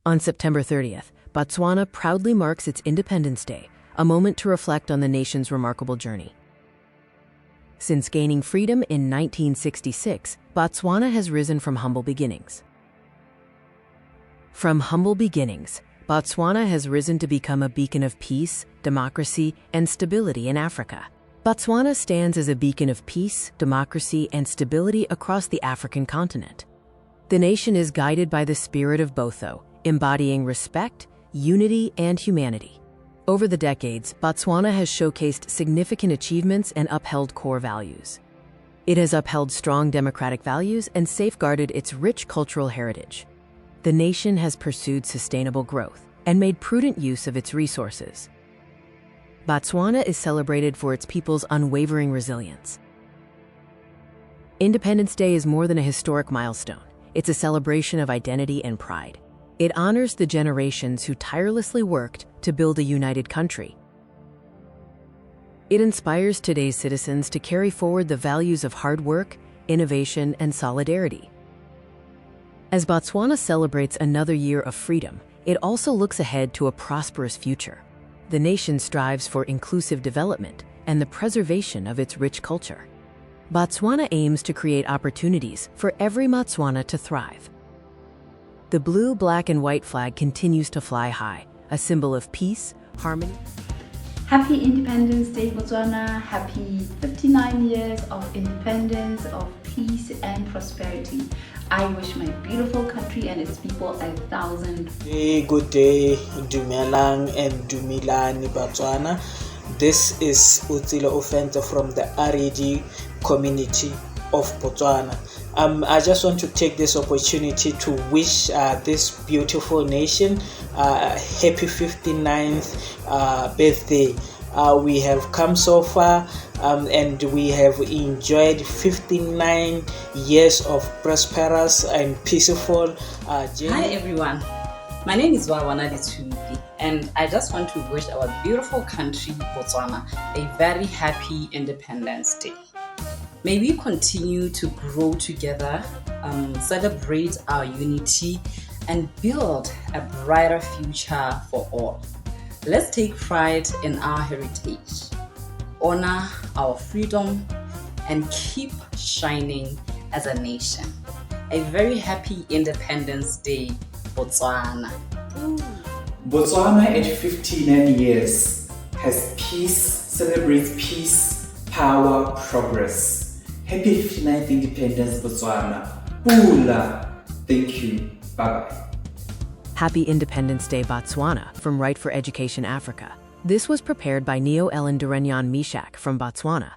On September 30th, Botswana proudly marks its Independence Day, a moment to reflect on the nation's remarkable journey. Since gaining freedom in 1966, Botswana has risen from humble beginnings. From humble beginnings, Botswana has risen to become a beacon of peace, democracy, and stability in Africa. Botswana stands as a beacon of peace, democracy, and stability across the African continent. The nation is guided by the spirit of Botho, embodying respect, unity, and humanity. Over the decades, Botswana has showcased significant achievements and upheld core values. It has upheld strong democratic values and safeguarded its rich cultural heritage. The nation has pursued sustainable growth and made prudent use of its resources. Botswana is celebrated for its people's unwavering resilience. Independence Day is more than a historic milestone. It's a celebration of identity and pride. It honors the generations who tirelessly worked to build a united country. It inspires today's citizens to carry forward the values of hard work, innovation, and solidarity. As Botswana celebrates another year of freedom, it also looks ahead to a prosperous future. The nation strives for inclusive development and the preservation of its rich culture. Botswana aims to create opportunities for every Botswana to thrive. The blue, black, and white flag continues to fly high, a symbol of peace, harmony. Happy Independence Day, Botswana. Happy 59 years of independence, of peace and prosperity. I wish my beautiful country and its people 1,000. Good day, Dumelang and Dumilani, Batswana. This is Utsila Ofenta from the RED community of Botswana. I just want to take this opportunity to wish this beautiful nation happy 59th birthday. We have come so far and we have enjoyed 59 years of prosperous and peaceful journey. Hi everyone, my name is Batswana and I just want to wish our beautiful country, Botswana, a very happy Independence Day. May we continue to grow together, celebrate our unity, and build a brighter future for all. Let's take pride in our heritage, honor our freedom, and keep shining as a nation. A very happy Independence Day, Botswana. Botswana at 59 years has peace, celebrates peace, power, progress. Happy 59th Independence, Botswana. Pula. Thank you. Bye-bye. Happy Independence Day, Botswana, from Right for Education Africa. This was prepared by Neo Ellen Durenyan Mishak from Botswana.